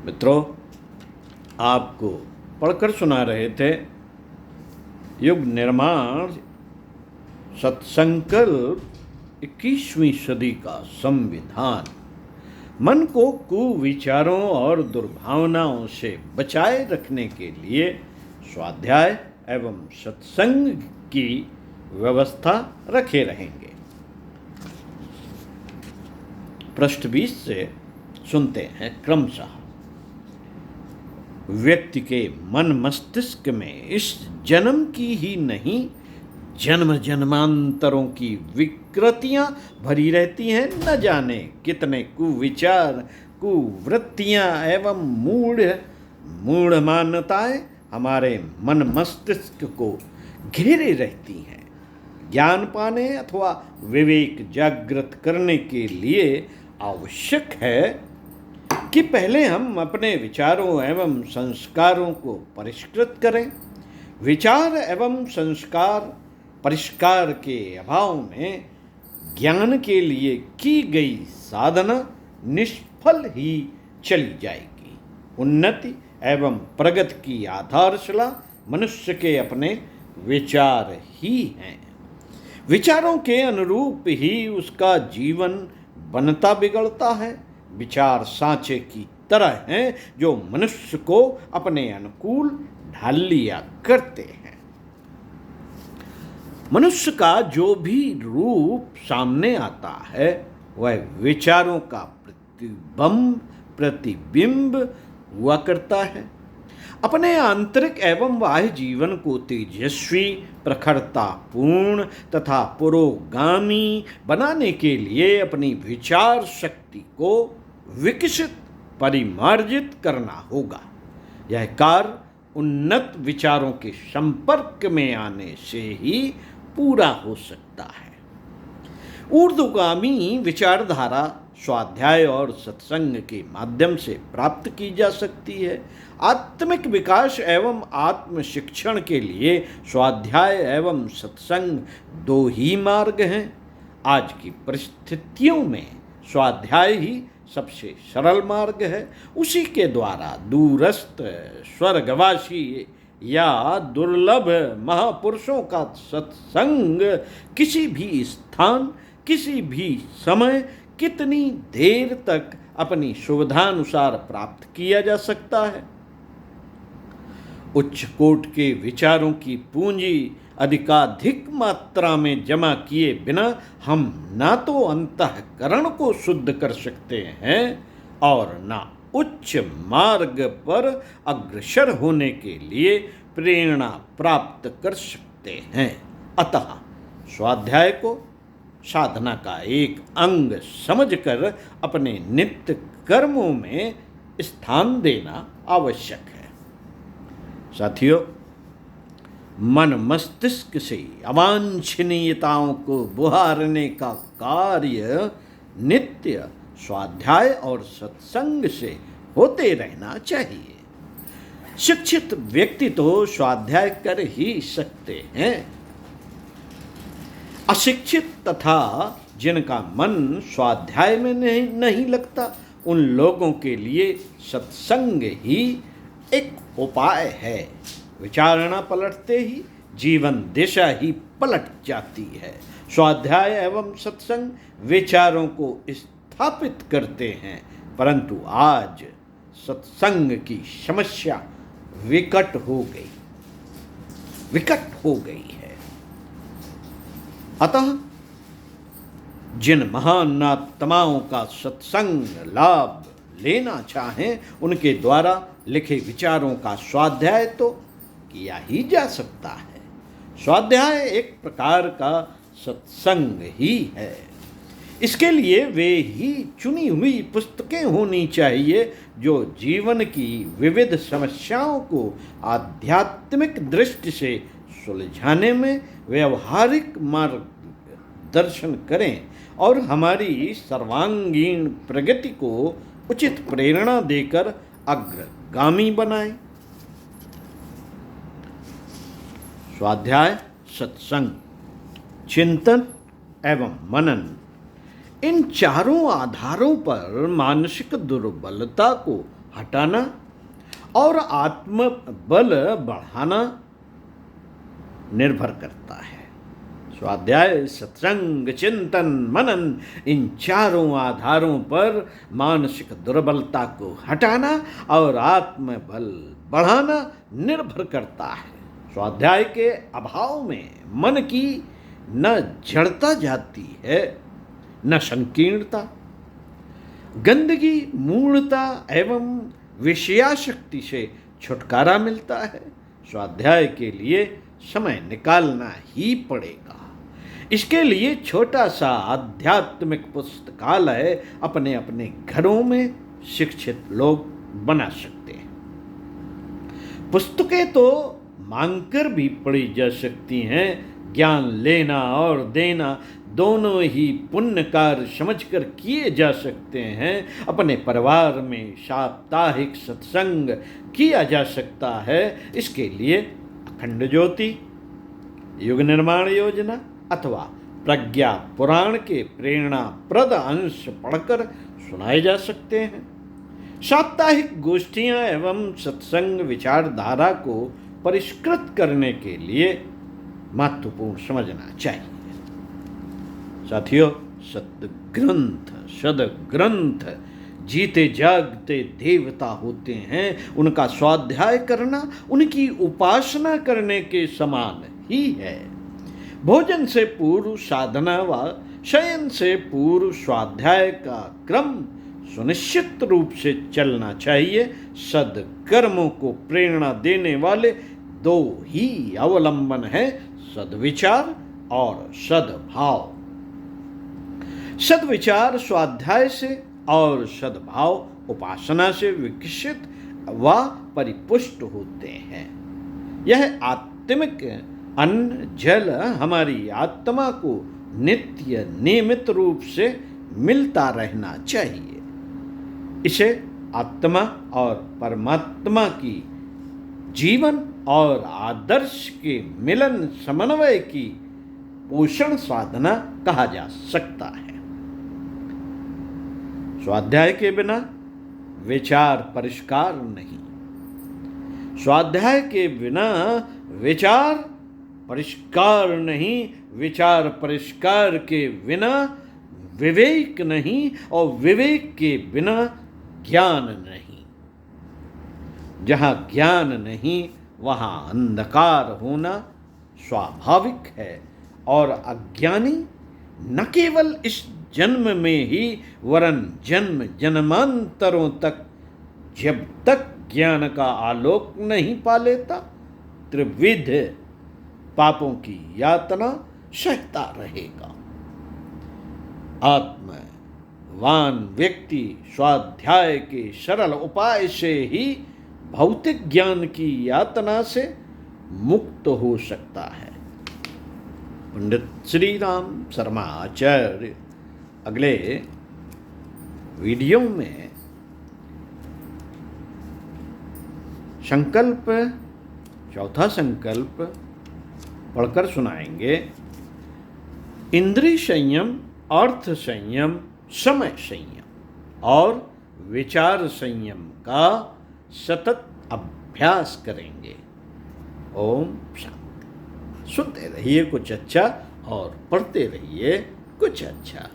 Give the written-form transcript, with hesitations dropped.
मित्रों, आपको पढ़कर सुना रहे थे युग निर्माण सत्संकल्प 21वीं सदी का संविधान। मन को कुविचारों और दुर्भावनाओं से बचाए रखने के लिए स्वाध्याय एवं सत्संग की व्यवस्था रखे रहेंगे। पृष्ठ 20 से सुनते हैं क्रमशः। व्यक्ति के मन मस्तिष्क में इस जन्म की ही नहीं, जन्म जन्मांतरों की विकृतियां भरी रहती हैं। न जाने कितने कुविचार, कुवृत्तियां एवं मूढ़ मान्यताएं हमारे मन मस्तिष्क को घेरे रहती हैं। ज्ञान पाने अथवा विवेक जागृत करने के लिए आवश्यक है कि पहले हम अपने विचारों एवं संस्कारों को परिष्कृत करें। विचार एवं संस्कार परिष्कार के अभाव में ज्ञान के लिए की गई साधना निष्फल ही चली जाएगी। उन्नति एवं प्रगति की आधारशिला मनुष्य के अपने विचार ही हैं। विचारों के अनुरूप ही उसका जीवन बनता बिगड़ता है। विचार सांचे की तरह हैं जो मनुष्य को अपने अनुकूल ढाल लिया करते हैं। मनुष्य का जो भी रूप सामने आता है वह विचारों का प्रतिबिंब हुआ करता है। अपने आंतरिक एवं बाह्य जीवन को तेजस्वी, प्रखरतापूर्ण तथा पुरोगामी बनाने के लिए अपनी विचार शक्ति को विकसित, परिमार्जित करना होगा। यह कार्य उन्नत विचारों के संपर्क में आने से ही पूरा हो सकता है। ऊर्ध्वगामी विचारधारा स्वाध्याय और सत्संग के माध्यम से प्राप्त की जा सकती है। आत्मिक विकास एवं आत्म शिक्षण के लिए स्वाध्याय एवं सत्संग दो ही मार्ग हैं। आज की परिस्थितियों में स्वाध्याय ही सबसे सरल मार्ग है। उसी के द्वारा दूरस्थ स्वर्गवासी या दुर्लभ महापुरुषों का सत्संग किसी भी स्थान, किसी भी समय, कितनी देर तक अपनी सुविधानुसार प्राप्त किया जा सकता है। उच्च कोट के विचारों की पूंजी अधिकाधिक मात्रा में जमा किए बिना हम ना तो अंतःकरण को शुद्ध कर सकते हैं और ना उच्च मार्ग पर अग्रसर होने के लिए प्रेरणा प्राप्त कर सकते हैं। अतः स्वाध्याय को साधना का एक अंग समझकर अपने नित्य कर्मों में स्थान देना आवश्यक है। साथियों, मन मस्तिष्क से अवांछनीयताओं को बुहारने का कार्य नित्य स्वाध्याय और सत्संग से होते रहना चाहिए। शिक्षित व्यक्ति तो स्वाध्याय कर ही सकते हैं। अशिक्षित तथा जिनका मन स्वाध्याय में नहीं लगता, उन लोगों के लिए सत्संग ही एक उपाय है। विचारणा पलटते ही जीवन दिशा ही पलट जाती है। स्वाध्याय एवं सत्संग विचारों को स्थापित करते हैं, परंतु आज सत्संग की समस्या विकट हो गई है। अतः जिन महान आत्माओं का सत्संग लाभ लेना चाहें, उनके द्वारा लिखे विचारों का स्वाध्याय तो किया ही जा सकता है। स्वाध्याय एक प्रकार का सत्संग ही है। इसके लिए वे ही चुनी हुई पुस्तकें होनी चाहिए जो जीवन की विविध समस्याओं को आध्यात्मिक दृष्टि से सुलझाने में व्यवहारिक मार्गदर्शन करें और हमारी सर्वांगीण प्रगति को उचित प्रेरणा देकर अग्रगामी बनाएं। स्वाध्याय, सत्संग, चिंतन एवं मनन, इन चारों आधारों पर मानसिक दुर्बलता को हटाना और आत्मबल बढ़ाना निर्भर करता है। स्वाध्याय, सत्संग, चिंतन, मनन, इन चारों आधारों पर मानसिक दुर्बलता को हटाना और आत्मबल बढ़ाना निर्भर करता है। स्वाध्याय के अभाव में मन की न जड़ता जाती है न संकीर्णता, गंदगी, मूढ़ता एवं विषयाशक्ति से छुटकारा मिलता है। स्वाध्याय के लिए समय निकालना ही पड़ेगा। इसके लिए छोटा सा आध्यात्मिक पुस्तकालय अपने अपने घरों में शिक्षित लोग बना सकते हैं। पुस्तकें तो मांगकर भी पढ़ी जा सकती हैं। ज्ञान लेना और देना दोनों ही पुण्य कार्य समझकर किए जा सकते हैं। अपने परिवार में साप्ताहिक सत्संग किया जा सकता है। इसके लिए अखंड ज्योति, युग निर्माण योजना अथवा प्रज्ञा पुराण के प्रेरणाप्रद अंश पढ़कर सुनाए जा सकते हैं। साप्ताहिक गोष्ठियां एवं सत्संग विचारधारा को परिष्कृत करने के लिए महत्वपूर्ण समझना चाहिए। साथियों, सदग्रंथ जीते जागते देवता होते हैं। उनका स्वाध्याय करना उनकी उपासना करने के समान ही है। भोजन से पूर्व साधना व शयन से पूर्व स्वाध्याय का क्रम सुनिश्चित रूप से चलना चाहिए। सदकर्मों को प्रेरणा देने वाले दो ही अवलंबन है, सद्विचार और सद्भाव। सद्विचार स्वाध्याय से और सद्भाव उपासना से विकसित व परिपुष्ट होते हैं। यह आत्मिक अन्न जल हमारी आत्मा को नित्य नियमित रूप से मिलता रहना चाहिए। इसे आत्मा और परमात्मा की जीवन और आदर्श के मिलन समन्वय की पोषण साधना कहा जा सकता है। स्वाध्याय के बिना विचार परिष्कार नहीं। स्वाध्याय के बिना विचार परिष्कार नहीं। विचार परिष्कार के बिना विवेक नहीं और विवेक के बिना ज्ञान नहीं। जहाँ ज्ञान नहीं वहाँ अंधकार होना स्वाभाविक है और अज्ञानी न केवल इस जन्म में ही वरन जन्म जन्मांतरों तक जब तक ज्ञान का आलोक नहीं पा लेता त्रिविध पापों की यातना सहता रहेगा। आत्मवान व्यक्ति स्वाध्याय के सरल उपाय से ही भौतिक ज्ञान की यातना से मुक्त हो सकता है। पंडित श्री राम शर्मा आचार्य अगले वीडियो में संकल्प, चौथा संकल्प पढ़कर सुनाएंगे। इंद्रिय संयम, अर्थ संयम, समय संयम और विचार संयम का सतत अभ्यास करेंगे। ओम शांति। सुनते रहिए कुछ अच्छा और पढ़ते रहिए कुछ अच्छा।